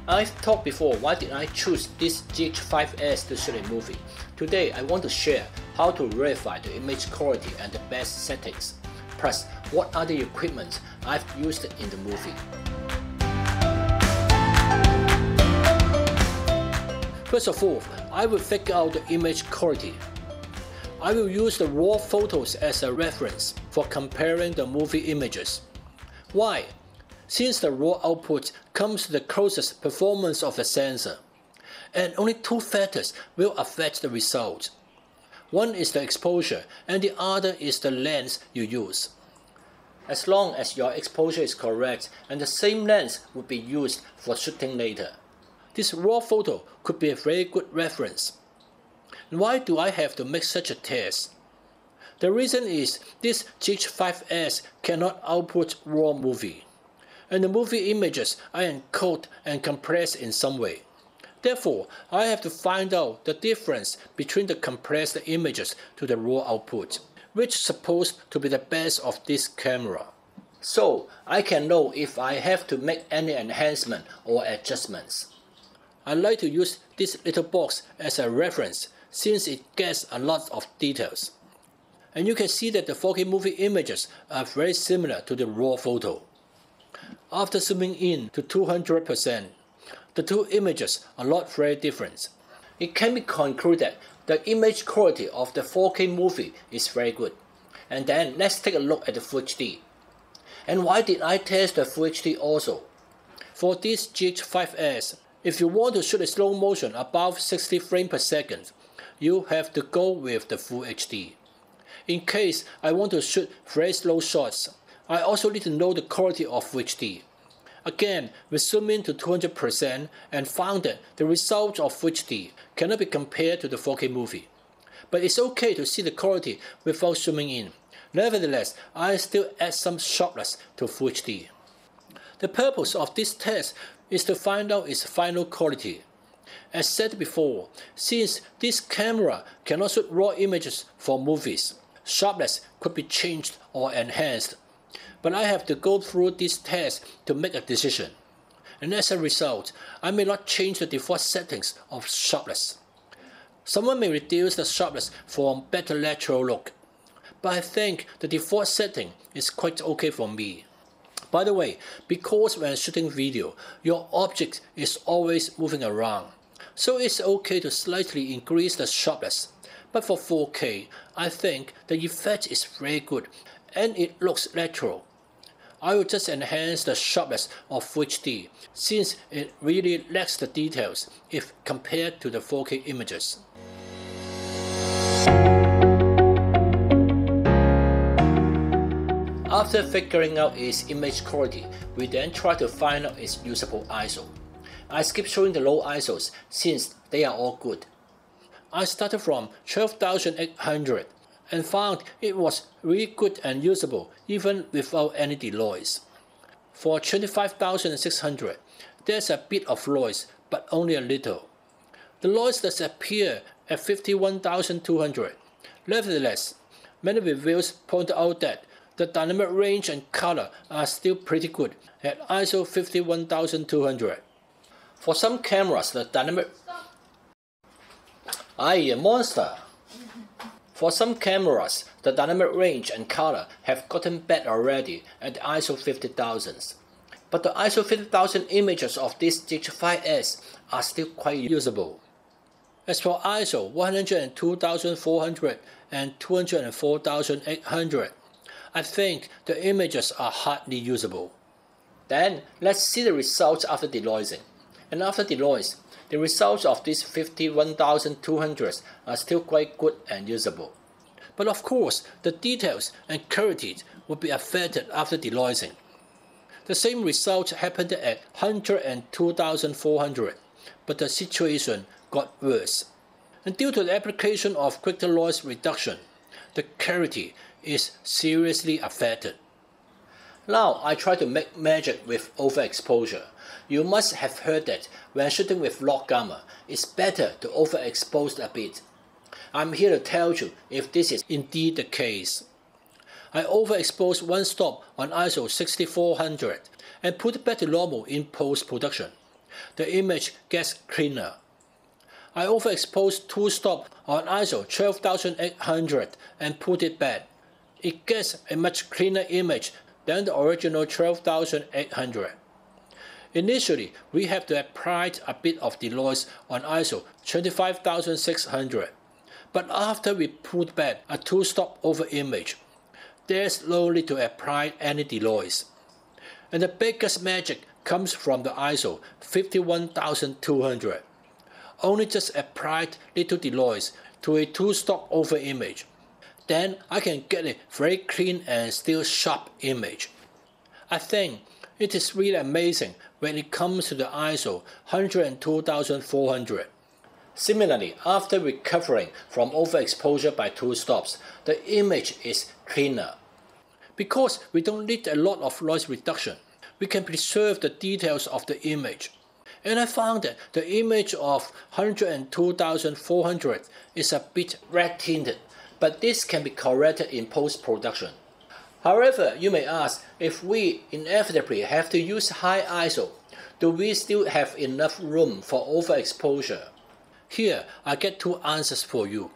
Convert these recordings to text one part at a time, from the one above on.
I've talked before why did I choose this GH5s to shoot a movie. Today I want to share how to verify the image quality and the best settings, plus what other equipment I've used in the movie. First of all, I will figure out the image quality. I will use the raw photos as a reference for comparing the movie images. Why? Since the raw output comes to the closest performance of the sensor, and only two factors will affect the result. One is the exposure and the other is the lens you use. As long as your exposure is correct and the same lens would be used for shooting later, this raw photo could be a very good reference. Why do I have to make such a test? The reason is this GH5s cannot output raw movie, and the movie images are encoded and compressed in some way. Therefore, I have to find out the difference between the compressed images to the raw output, which is supposed to be the best of this camera. So I can know if I have to make any enhancement or adjustments. I like to use this little box as a reference since it gets a lot of details. And you can see that the 4K movie images are very similar to the raw photo. After zooming in to 200%, the two images are not very different. It can be concluded that the image quality of the 4K movie is very good. And then let's take a look at the Full HD. And why did I test the Full HD also? For this GH5s, if you want to shoot a slow motion above 60 frames per second, you have to go with the Full HD. In case I want to shoot very slow shots, I also need to know the quality of Full HD. Again, we zoom in to 200% and found that the result of Full HD cannot be compared to the 4K movie. But it's okay to see the quality without zooming in. Nevertheless, I still add some sharpness to Full HD. The purpose of this test is to find out its final quality. As said before, since this camera cannot shoot raw images for movies, sharpness could be changed or enhanced. But I have to go through this test to make a decision. And as a result, I may not change the default settings of sharpness. Someone may reduce the sharpness for a better lateral look, but I think the default setting is quite okay for me. By the way, because when shooting video, your object is always moving around, so it's okay to slightly increase the sharpness. But for 4K, I think the effect is very good and it looks natural. I will just enhance the sharpness of Full HD since it really lacks the details if compared to the 4K images. After figuring out its image quality, we then try to find out its usable ISO. I skip showing the low ISOs since they are all good. I started from 12,800 and found it was really good and usable even without any denoise. For 25,600, there's a bit of noise, but only a little. The noise does appear at 51,200. Nevertheless, many reviews point out that the dynamic range and color are still pretty good at ISO 51,200. For some cameras, the dynamic... For some cameras, the dynamic range and color have gotten bad already at the ISO 50,000s. But the ISO 50,000 images of this GH5s are still quite usable. As for ISO 102,400 and 204,800, I think the images are hardly usable. Then let's see the results after denoising. And after denoise, the results of these 51,200s are still quite good and usable. But of course, the details and clarity will be affected after denoising. The same result happened at 102,400, but the situation got worse. And due to the application of quicker noise reduction, the clarity is seriously affected. Now I try to make magic with overexposure. You must have heard that when shooting with log gamma, it's better to overexpose a bit. I'm here to tell you if this is indeed the case. I overexposed one stop on ISO 6400 and put it back to normal in post-production. the image gets cleaner. I overexposed 2-stop on ISO 12800 and put it back. It gets a much cleaner image than the original 12800. Initially, we have to apply a bit of denoise on ISO 25600, but after we put back a 2-stop over image, there's no need to apply any denoise. And the biggest magic comes from the ISO 51200. Only just applied little denoise to a 2-stop over image. Then I can get a very clean and still sharp image. I think it is really amazing when it comes to the ISO 102400. Similarly, after recovering from overexposure by 2 stops, the image is cleaner. Because we don't need a lot of noise reduction, we can preserve the details of the image. And I found that the image of 102400 is a bit red tinted, but this can be corrected in post-production. However, you may ask, if we inevitably have to use high ISO, do we still have enough room for overexposure? Here, I get 2 answers for you.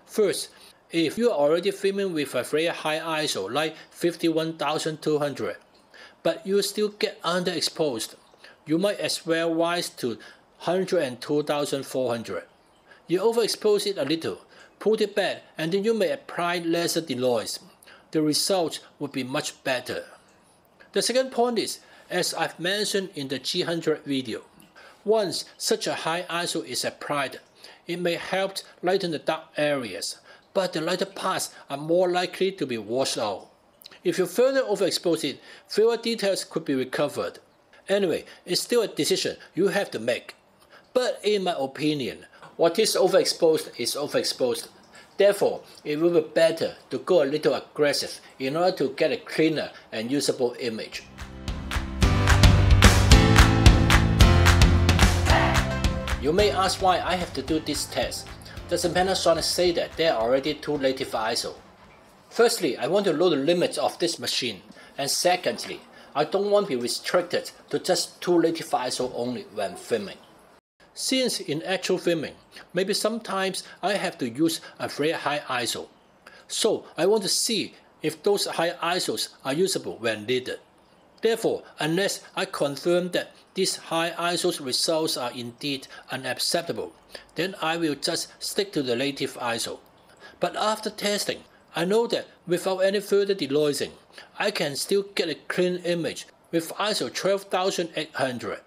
First, if you are already filming with a very high ISO like 51200, but you still get underexposed, you might as well rise to 102400. You overexpose it a little, put it back, and then you may apply lesser denoise. The result would be much better. The second point is, as I've mentioned in the G100 video, once such a high ISO is applied, it may help lighten the dark areas, but the lighter parts are more likely to be washed out. If you further overexpose it, fewer details could be recovered. Anyway, it's still a decision you have to make. But in my opinion, what is overexposed is overexposed. Therefore, it will be better to go a little aggressive in order to get a cleaner and usable image. You may ask why I have to do this test. Does Panasonic say that there are already 2 native ISO? Firstly, I want to know the limits of this machine, and secondly, I don't want to be restricted to just 2 native ISO only when filming. Since in actual filming, maybe sometimes I have to use a very high ISO, so I want to see if those high ISOs are usable when needed. Therefore, unless I confirm that these high ISOs results are indeed unacceptable, then I will just stick to the native ISO. But after testing, I know that without any further denoising, I can still get a clean image with ISO 12800,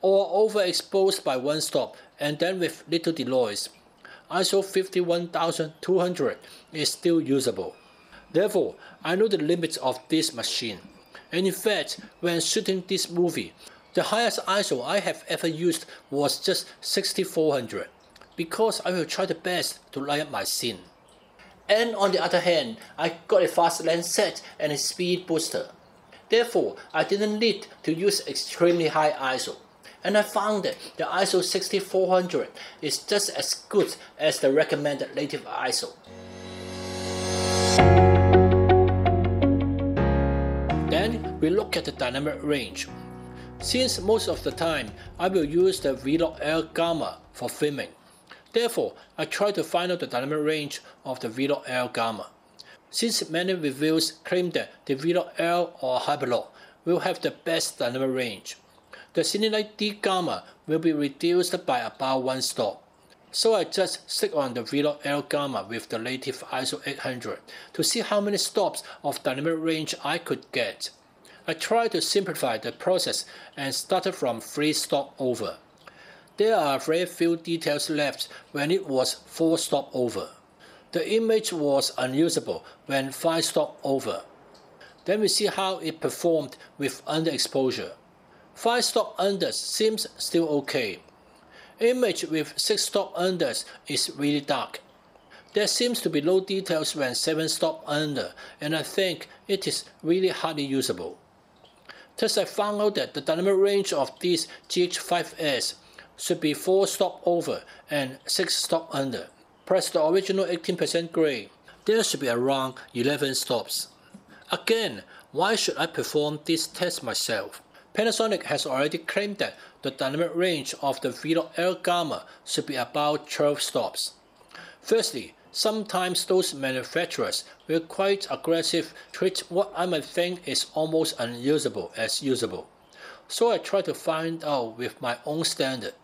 or overexposed by 1 stop and then with little denoise. ISO 51200 is still usable. Therefore, I know the limits of this machine. And in fact, when shooting this movie, the highest ISO I have ever used was just 6400, because I will try the best to light up my scene. And on the other hand, I got a fast lens set and a speed booster. Therefore, I didn't need to use extremely high ISO. And I found that the ISO 6400 is just as good as the recommended native ISO. Then we look at the dynamic range. Since most of the time I will use the Viltrox L Gamma for filming, therefore I try to find out the dynamic range of the Viltrox L Gamma. Since many reviews claim that the Viltrox L or Hyperlog will have the best dynamic range, the Cinelite D Gamma will be reduced by about 1 stop. So I just stick on the Viltrox L Gamma with the native ISO 800 to see how many stops of dynamic range I could get. I tried to simplify the process and started from 3 stop over. There are very few details left when it was 4 stop over. The image was unusable when 5 stop over. Then we see how it performed with underexposure. 5 stop unders seems still okay. Image with 6 stop unders is really dark. There seems to be no details when 7 stop under, and I think it is really hardly usable. Thus I found out that the dynamic range of these GH5s should be 4 stop over and 6 stop under, plus the original 18% gray. There should be around 11 stops. Again, why should I perform this test myself? Panasonic has already claimed that the dynamic range of the Viltrox Air Gamma should be about 12 stops. Firstly, sometimes those manufacturers will quite aggressive treat what I might think is almost unusable as usable. So I try to find out with my own standard.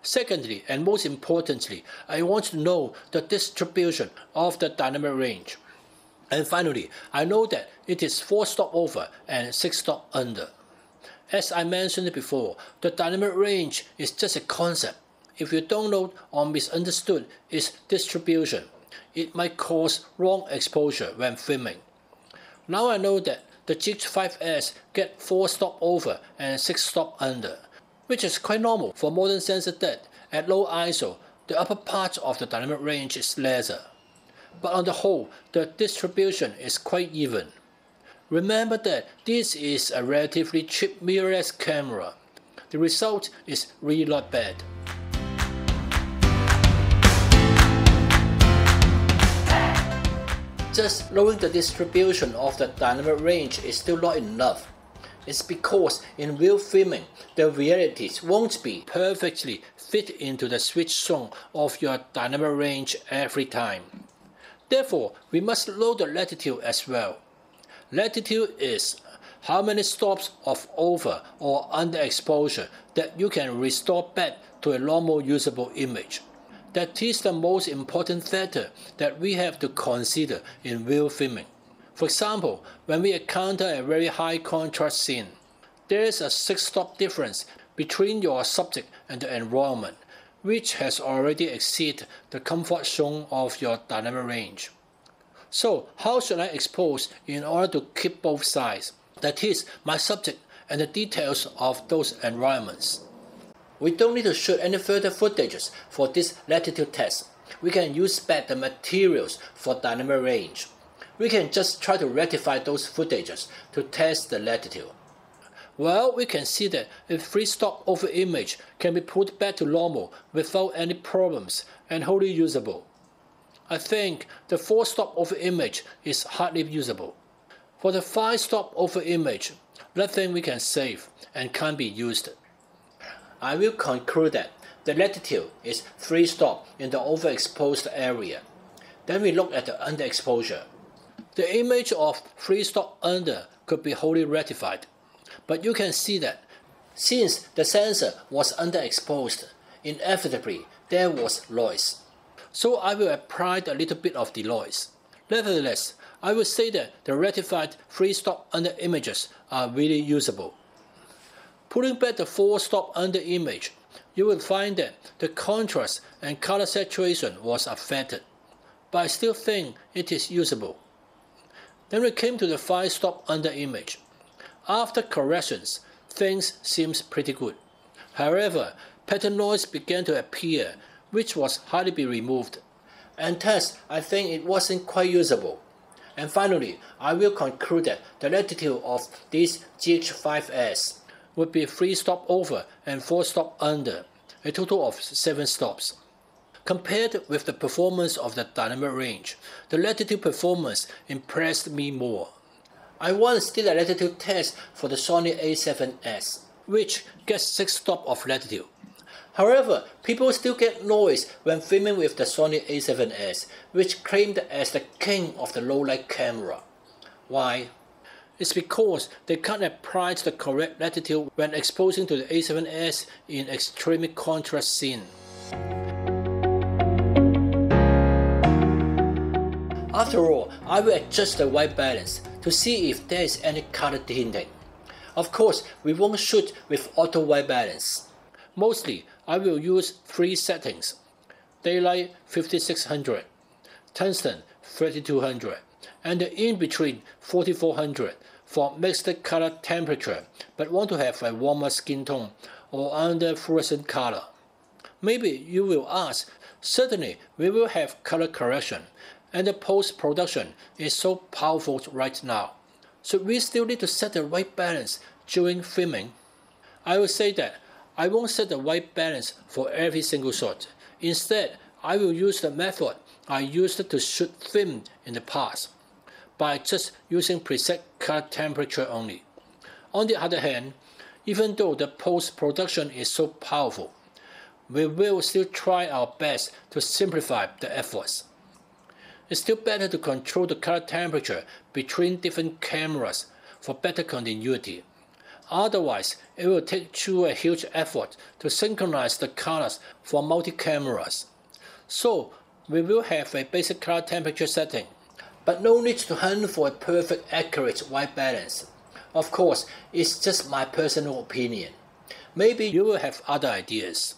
Secondly, and most importantly, I want to know the distribution of the dynamic range. And finally, I know that it is 4 stop over and 6 stop under. As I mentioned before, the dynamic range is just a concept. If you don't know or misunderstood its distribution, it might cause wrong exposure when filming. Now I know that the GH5s get 4 stop over and 6 stop under, which is quite normal for modern sensor that, at low ISO, the upper part of the dynamic range is lesser. But on the whole, the distribution is quite even. Remember that this is a relatively cheap mirrorless camera. The result is really not bad. Just knowing the distribution of the dynamic range is still not enough. It's because in real filming, the realities won't be perfectly fit into the switch zone of your dynamic range every time. Therefore, we must know the latitude as well. Latitude is how many stops of over or under exposure that you can restore back to a normal usable image. That is the most important factor that we have to consider in real filming. For example, when we encounter a very high contrast scene, there is a 6 stop difference between your subject and the environment, which has already exceeded the comfort zone of your dynamic range. So how should I expose in order to keep both sides, that is, my subject and the details of those environments? We don't need to shoot any further footages for this latitude test. We can use back the materials for dynamic range. We can just try to rectify those footages to test the latitude. Well, we can see that a 3 stop over image can be put back to normal without any problems and wholly usable. I think the 4 stop over image is hardly usable. For the 5 stop over image, nothing we can save and can't be used. I will conclude that the latitude is 3 stop in the overexposed area. Then we look at the underexposure. The image of 3 stop under could be wholly rectified. But you can see that since the sensor was underexposed, inevitably there was noise. So I will apply a little bit of the noise. Nevertheless, I will say that the rectified 3 stop under images are really usable. Putting back the 4 stop under image, you will find that the contrast and color saturation was affected, but I still think it is usable. Then we came to the 5 stop under image. After corrections, things seems pretty good. However, pattern noise began to appear, which was hardly be removed. And thus, I think it wasn't quite usable. And finally, I will conclude that the latitude of these GH5s would be 3 stop over and 4 stop under, a total of 7 stops. Compared with the performance of the dynamic range, the latitude performance impressed me more. I once did a latitude test for the Sony A7S, which gets 6 stops of latitude. However, people still get noise when filming with the Sony A7S, which claimed as the king of the low-light camera. Why? It's because they can't apply the correct latitude when exposing to the A7S in extremely contrast scene. After all, I will adjust the white balance to see if there is any color tinting. Of course, we won't shoot with auto white balance. Mostly, I will use 3 settings: daylight 5600, tungsten 3200, and the in-between 4400 for mixed color temperature but want to have a warmer skin tone or under fluorescent color. Maybe you will ask, certainly we will have color correction, and the post-production is so powerful right now. Should we still need to set the white balance during filming? I will say that I won't set the white balance for every single shot. Instead, I will use the method I used to shoot film in the past, by just using preset color temperature only. On the other hand, Even though the post-production is so powerful, we will still try our best to simplify the efforts. It's still better to control the color temperature between different cameras for better continuity. Otherwise, it will take a huge effort to synchronize the colors for multi-cameras. So, we will have a basic color temperature setting, but no need to hunt for a perfect accurate white balance. Of course, it's just my personal opinion. Maybe you will have other ideas.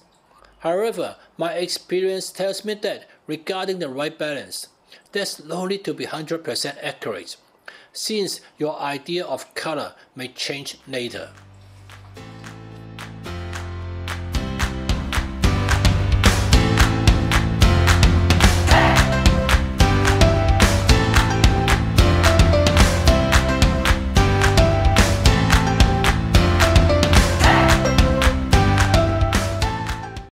However, my experience tells me that regarding the white balance, there's no need to be 100% accurate, since your idea of color may change later.